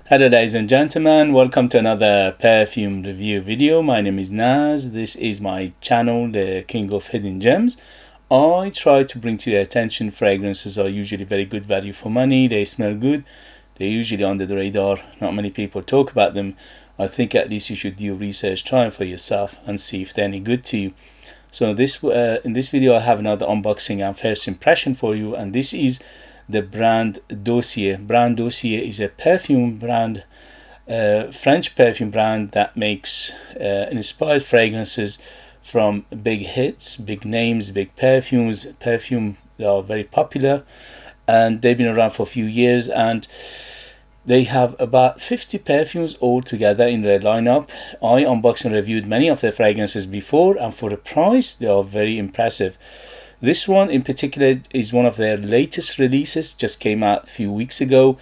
Hello ladies and gentlemen, welcome to another perfume review video. My name is Naz. This is my channel, the King of Hidden Gems. I try to bring to your attention fragrances are usually very good value for money. They smell good. They're usually under the radar. Not many people talk about them. I think at least you should do research, try them for yourself and see if they're any good to you. So in this video I have another unboxing and first impression for you, and this is the brand Dossier. Brand Dossier is a perfume brand, French perfume brand that makes inspired fragrances from big hits, big names, big perfumes. They are very popular and they've been around for a few years, and they have about 50 perfumes altogether in their lineup. I unboxed and reviewed many of their fragrances before, and for the price they are very impressive. This one in particular is one of their latest releases, just came out a few weeks ago,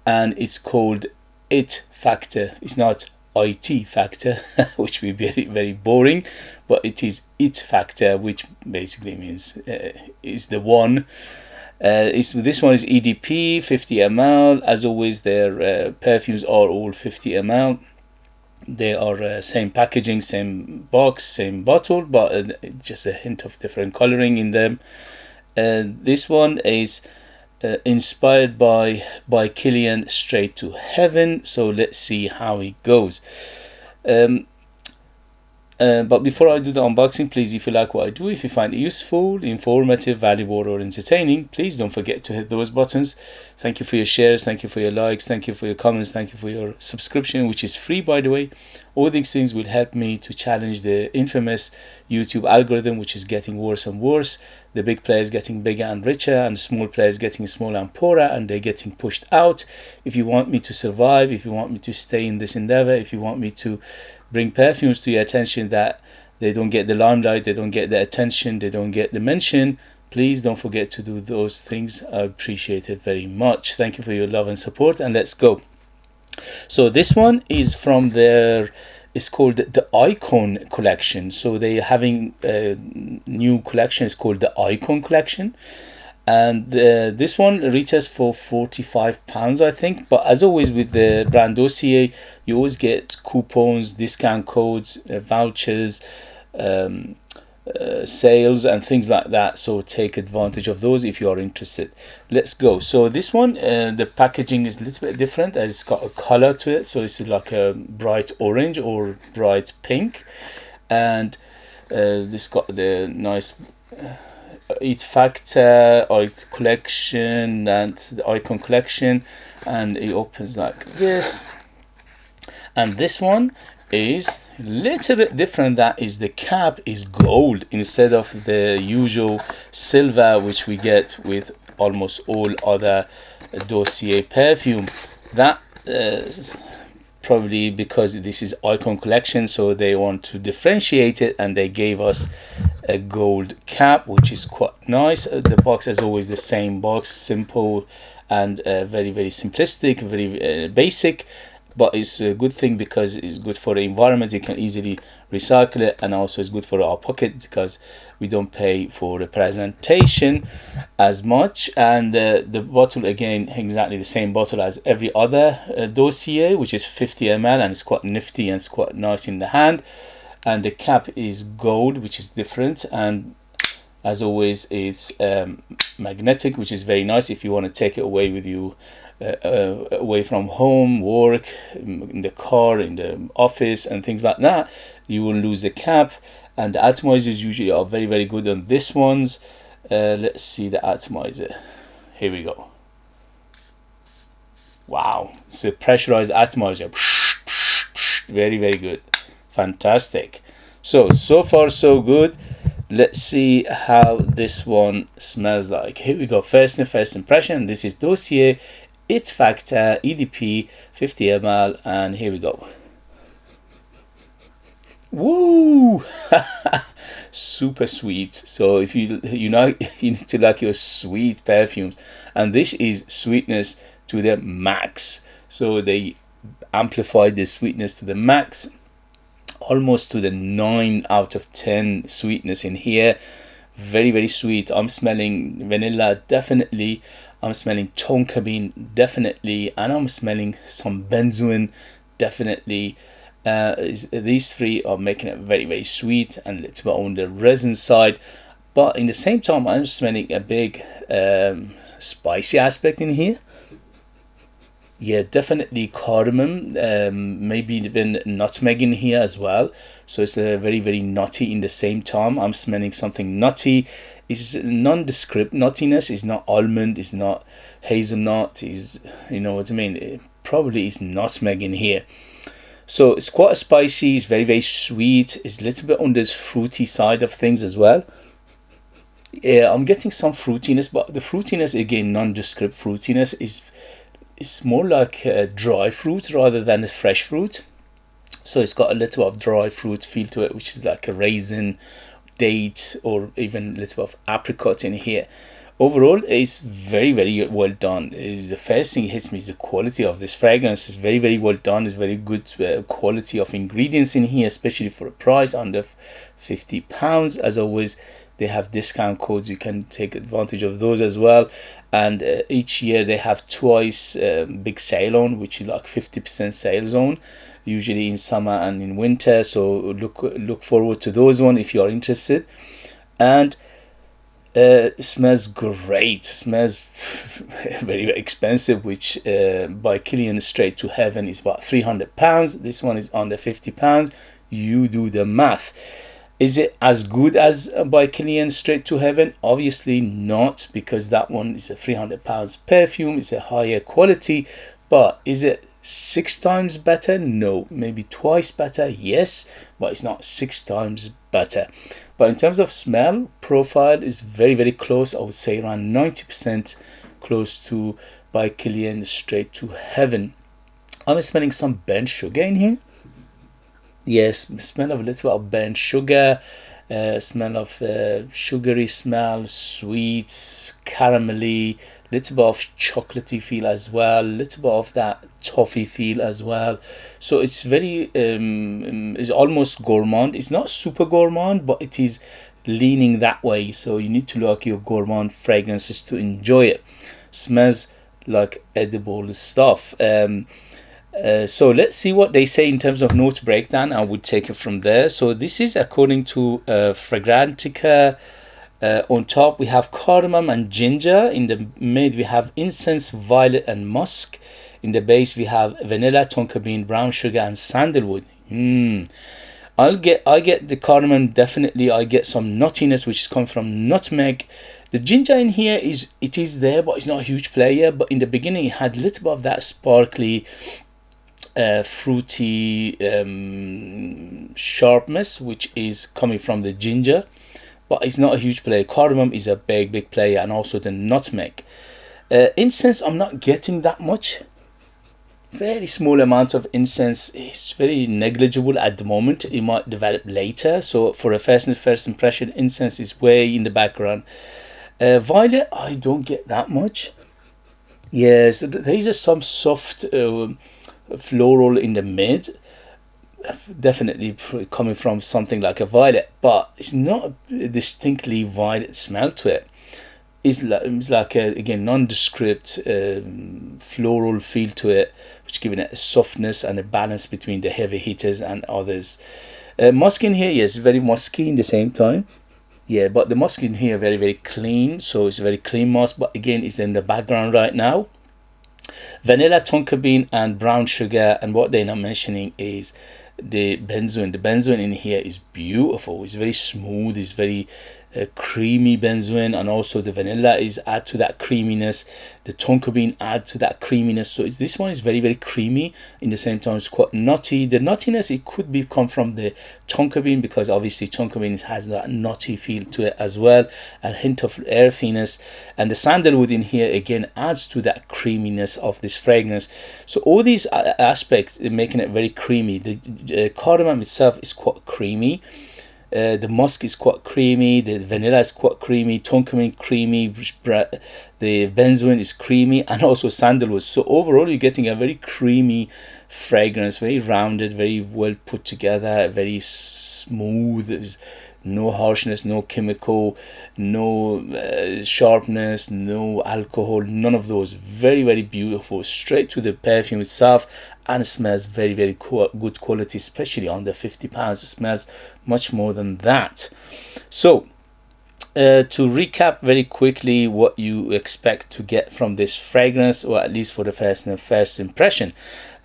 and it's called IT Factor. It's not IT Factor, which would be very, very boring, but it is IT Factor, which basically means is the one. This one is EDP 50 ml. As always, their perfumes are all 50 ml. They are same packaging, same box, same bottle, but just a hint of different coloring in them. This one is inspired by Kilian Straight to Heaven. So let's see how it goes. But before I do the unboxing, please, if you like what I do, if you find it useful, informative, valuable, or entertaining, please don't forget to hit those buttons. Thank you for your shares, thank you for your likes, thank you for your comments, thank you for your subscription, which is free, by the way. All these things will help me to challenge the infamous YouTube algorithm, which is getting worse and worse. The big players getting bigger and richer, and the small players getting smaller and poorer, and they're getting pushed out. If you want me to survive, if you want me to stay in this endeavor, if you want me to bring perfumes to your attention that they don't get the limelight, they don't get the attention, they don't get the mention, please don't forget to do those things. I appreciate it very much. Thank you for your love and support, and let's go. So this one is from their, it's called the Icon collection. So they're having a new collection, it's called the Icon collection, and this one retails for £45, I think. But as always with the brand Dossier, you always get coupons, discount codes, vouchers, sales and things like that, so take advantage of those if you are interested. Let's go. So this one, the packaging is a little bit different, as it's got a color to it. So it's like a bright orange or bright pink, and this got the nice IT Factor, IT collection, and the Icon collection, and it opens like this. And this one is a little bit different. That is, the cap is gold instead of the usual silver which we get with almost all other Dossier perfume. That probably because this is Icon collection, so they want to differentiate it, and they gave us a gold cap, which is quite nice. The box is always the same box, simple and very, very simplistic, very basic, but it's a good thing because it's good for the environment. You can easily recycle it, and also it's good for our pocket because we don't pay for the presentation as much. And the bottle, again, exactly the same bottle as every other Dossier, which is 50 ml, and it's quite nifty and it's quite nice in the hand. And the cap is gold, which is different, and as always it's magnetic, which is very nice if you want to take it away with you, away from home, work, in the car, in the office and things like that. You will lose the cap, and the atomizers usually are very, very good on this ones. Let's see the atomizer. Here we go. Wow, it's a pressurized atomizer. Very, very good. Fantastic. So far so good. Let's see how this one smells like. Here we go. First impression. This is Dossier IT Factor EDP 50 ml, and here we go. Woo! Super sweet. So if you know you need to like your sweet perfumes, and this is sweetness to the max. So they amplified the sweetness to the max, almost to the 9 out of 10 sweetness in here. Very, very sweet. I'm smelling vanilla, definitely. I'm smelling tonka bean definitely, and I'm smelling some benzoin definitely. These three are making it very, very sweet and a little bit on the resin side, but in the same time I'm smelling a big spicy aspect in here. Yeah, definitely cardamom, maybe even nutmeg in here as well. So it's very, very nutty in the same time. I'm smelling something nutty. It's nondescript nuttiness. It's not almond, it's not hazelnut, is, you know what I mean? It probably is nutmeg in here. So it's quite spicy, it's very, very sweet. It's a little bit on this fruity side of things as well. Yeah, I'm getting some fruitiness, but the fruitiness, again, nondescript fruitiness, is it's more like a dry fruit rather than a fresh fruit. So it's got a little bit of dry fruit feel to it, which is like a raisin, date, or even a little bit of apricot in here. Overall, it's very, very well done. The first thing that hits me is the quality of this fragrance. It's very, very well done. It's very good quality of ingredients in here, especially for a price under £50. As always, they have discount codes. You can take advantage of those as well. And each year they have twice big sale on, which is like 50% sale zone, usually in summer and in winter. So look forward to those one if you are interested. And it smells great. It smells very, very expensive, which by Kilian Straight to Heaven is about £300. This one is under £50. You do the math. Is it as good as by Kilian Straight to Heaven? Obviously not, because that one is a £300 perfume. It's a higher quality. But is it 6 times better? No. Maybe twice better? Yes. But it's not 6 times better. But in terms of smell profile, is very, very close. I would say around 90% close to by Kilian Straight to Heaven. I'm smelling some burnt sugar in here. Yes, smell of a little bit of burnt sugar, smell of sugary smell, sweet, caramelly, little bit of chocolatey feel as well, little bit of that toffee feel as well. So it's very it's almost gourmand. It's not super gourmand, but it is leaning that way. So you need to like your gourmand fragrances to enjoy it. Smells like edible stuff. So let's see what they say in terms of note breakdown. I would take it from there. So this is according to Fragrantica. On top we have cardamom and ginger. In the mid we have incense, violet and musk. In the base we have vanilla, tonka bean, brown sugar and sandalwood. I get the cardamom definitely. I get some nuttiness which is coming from nutmeg. The ginger in here is there, but it's not a huge player. But in the beginning it had a little bit of that sparkly fruity sharpness which is coming from the ginger, but it's not a huge player. Cardamom is a big player, and also the nutmeg. Incense, I'm not getting that much. Very small amount of incense. It's very negligible at the moment. It might develop later. So for a first impression, incense is way in the background. Violet, I don't get that much. Yes, these are some soft floral in the mid, definitely coming from something like a violet, but it's not a distinctly violet smell to it. It's like a, again, nondescript floral feel to it, which giving it a softness and a balance between the heavy hitters and others. Musk in here, yes, very musky in the same time. Yeah, but the musk in here very, very clean. So it's a very clean musk, but again, it's in the background right now. Vanilla, tonka bean and brown sugar, and what they're not mentioning is the benzoin. The benzoin in here is beautiful. It's very smooth. It's very creamy benzoin, and also the vanilla is add to that creaminess. The tonka bean add to that creaminess. So this one is very, very creamy. In the same time, it's quite nutty. The nuttiness, it could be come from the tonka bean, because obviously tonka bean has that nutty feel to it as well, a hint of earthiness. And the sandalwood in here again adds to that creaminess of this fragrance. So all these aspects are making it very creamy. The cardamom itself is quite creamy. The musk is quite creamy, the vanilla is quite creamy, tonka bean creamy, the benzoin is creamy, and also sandalwood. So overall you're getting a very creamy fragrance, very rounded, very well put together, very smooth. There's no harshness, no chemical, no sharpness, no alcohol, none of those. Very, very beautiful, straight to the perfume itself, and it smells very, very good quality, especially under £50. It smells much more than that. So to recap very quickly what you expect to get from this fragrance, or at least for the first impression.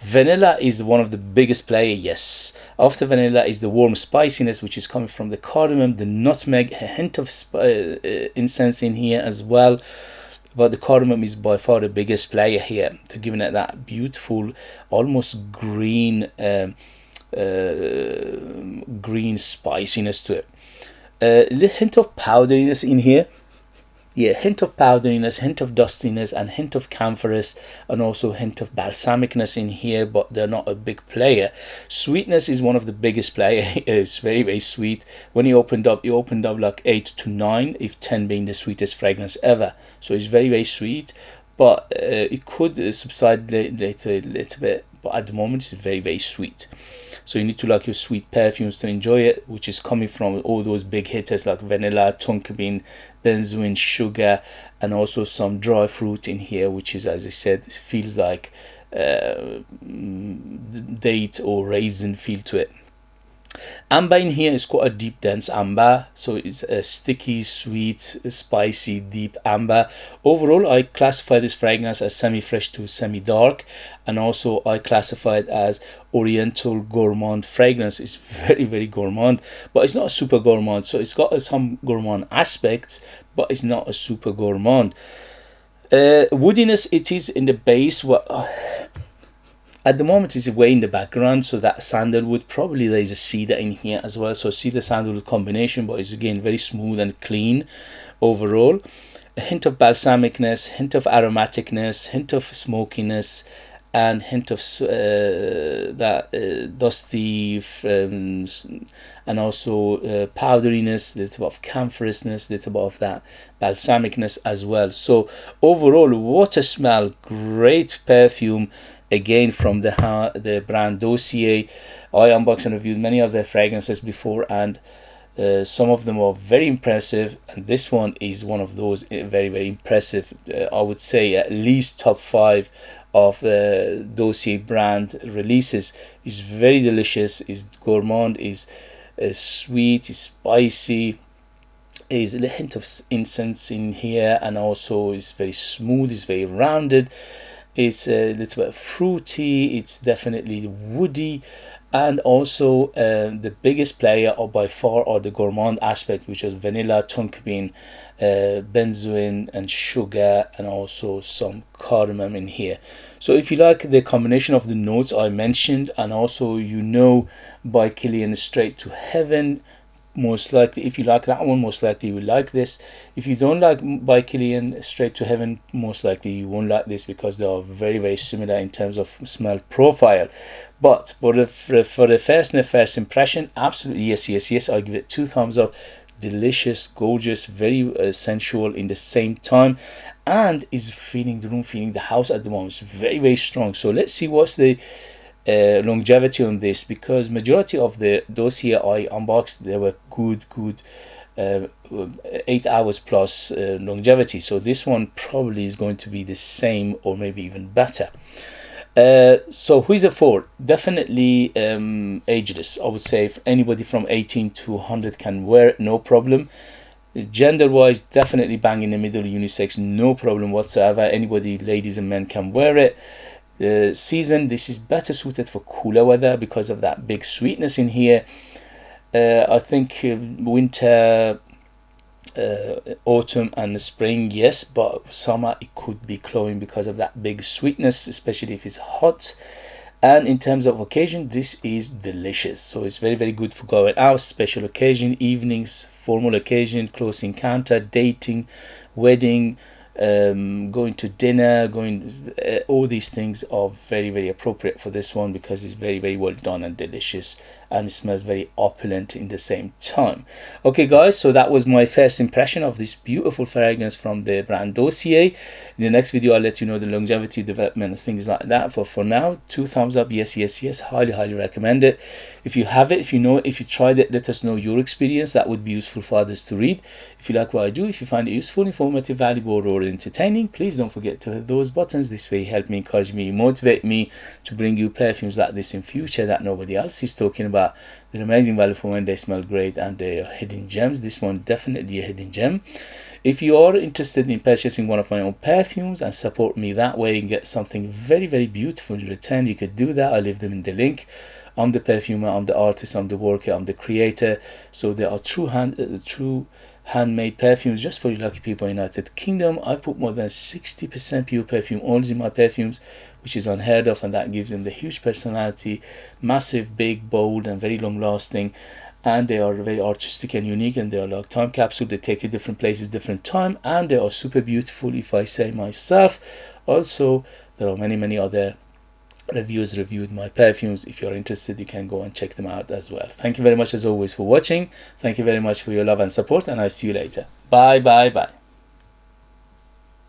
Vanilla is one of the biggest player, yes. After vanilla is the warm spiciness, which is coming from the cardamom, the nutmeg, a hint of incense in here as well. But the cardamom is by far the biggest player here, to giving it that beautiful, almost green, green spiciness to it. A little hint of powderiness in here. Yeah, hint of powderiness, hint of dustiness, and hint of camphoris, and also hint of balsamicness in here, but they're not a big player. Sweetness is one of the biggest player. It's very, very sweet. When you opened up like 8 to 9, if 10 being the sweetest fragrance ever. So it's very, very sweet, but it could subside later a little bit, but at the moment it's very, very sweet. So you need to like your sweet perfumes to enjoy it, which is coming from all those big hitters like vanilla, tonka bean, benzoin, sugar, and also some dry fruit in here, which is, as I said, it feels like date or raisin feel to it. Amber in here is quite a deep, dense amber, so it's a sticky, sweet, spicy, deep amber. Overall, I classify this fragrance as semi-fresh to semi-dark, and also I classify it as oriental gourmand fragrance. It's very, very gourmand, but it's not a super gourmand. So it's got some gourmand aspects, but it's not a super gourmand. Woodiness, it is in the base. At the moment it's way in the background, so that sandalwood, probably there is a cedar in here as well, so cedar sandalwood combination, but it's again very smooth and clean overall. A hint of balsamicness, hint of aromaticness, hint of smokiness, and hint of dusty, and also powderiness, a little bit of camphorisness, a little bit of that balsamicness as well. So overall, what a smell, great perfume. Again, from the brand Dossier. I unboxed and reviewed many of their fragrances before, and some of them are very impressive, and this one is one of those very, very impressive. I would say at least top 5 of the Dossier brand releases. Is very delicious, is gourmand, is sweet, is spicy, is a hint of incense in here, and also is very smooth, is very rounded. It's a little bit fruity, it's definitely woody, and also the biggest player or by far are the gourmand aspect, which is vanilla, tonka bean, benzoin, and sugar, and also some cardamom in here. So if you like the combination of the notes I mentioned, and also by Kilian Straight to Heaven, most likely, if you like that one, most likely you will like this. If you don't like by Kilian Straight to Heaven, most likely you won't like this, because they are very, very similar in terms of smell profile. But for the first impression, absolutely yes, I give it 2 thumbs up. Delicious, gorgeous, very sensual in the same time, and is feeling the room, feeling the house at the moment. It's very, very strong. So let's see what's the longevity on this, because majority of the Dossier I unboxed, they were good 8 hours plus longevity. So this one probably is going to be the same, or maybe even better. So who is it for? Definitely ageless. I would say if anybody from 18 to 100 can wear it, no problem. Gender wise, definitely bang in the middle, unisex, no problem whatsoever. Anybody, ladies and men, can wear it. Season, this is better suited for cooler weather because of that big sweetness in here. I think winter, autumn and spring, yes, but summer it could be cloying because of that big sweetness, especially if it's hot. And in terms of occasion, this is delicious. So it's very, very good for going out, special occasion, evenings, formal occasion, close encounter, dating, wedding, going to dinner, all these things are very, very appropriate for this one, because it's very, very well done and delicious, and it smells very opulent in the same time. Okay guys, so that was my first impression of this beautiful fragrance from the brand Dossier. In the next video I'll let you know the longevity, development, and things like that. For now, 2 thumbs up, yes, yes, yes, highly recommend it. If you have it, if you know it, if you tried it, let us know your experience. That would be useful for others to read. If you like what I do, if you find it useful, informative, valuable, or entertaining, please don't forget to hit those buttons. This way help me, encourage me, motivate me to bring you perfumes like this in future that nobody else is talking about. They're amazing value for when they smell great, and they are hidden gems. This one definitely a hidden gem. If you are interested in purchasing one of my own perfumes and support me that way and get something very beautiful in return, you could do that. I'll leave them in the link. I'm the perfumer, I'm the artist, I'm the worker, I'm the creator. So there are true handmade perfumes just for you lucky people in the United Kingdom. I put more than 60% pure perfume oils in my perfumes, which is unheard of, and that gives them the huge personality, massive, big, bold, and very long lasting. And they are very artistic and unique, and they are like time capsule. They take you different places, different time, and they are super beautiful, if I say myself. Also, there are many other reviewers reviewed my perfumes. If you're interested, you can go and check them out as well. Thank you very much as always for watching. Thank you very much for your love and support, and I'll see you later. Bye.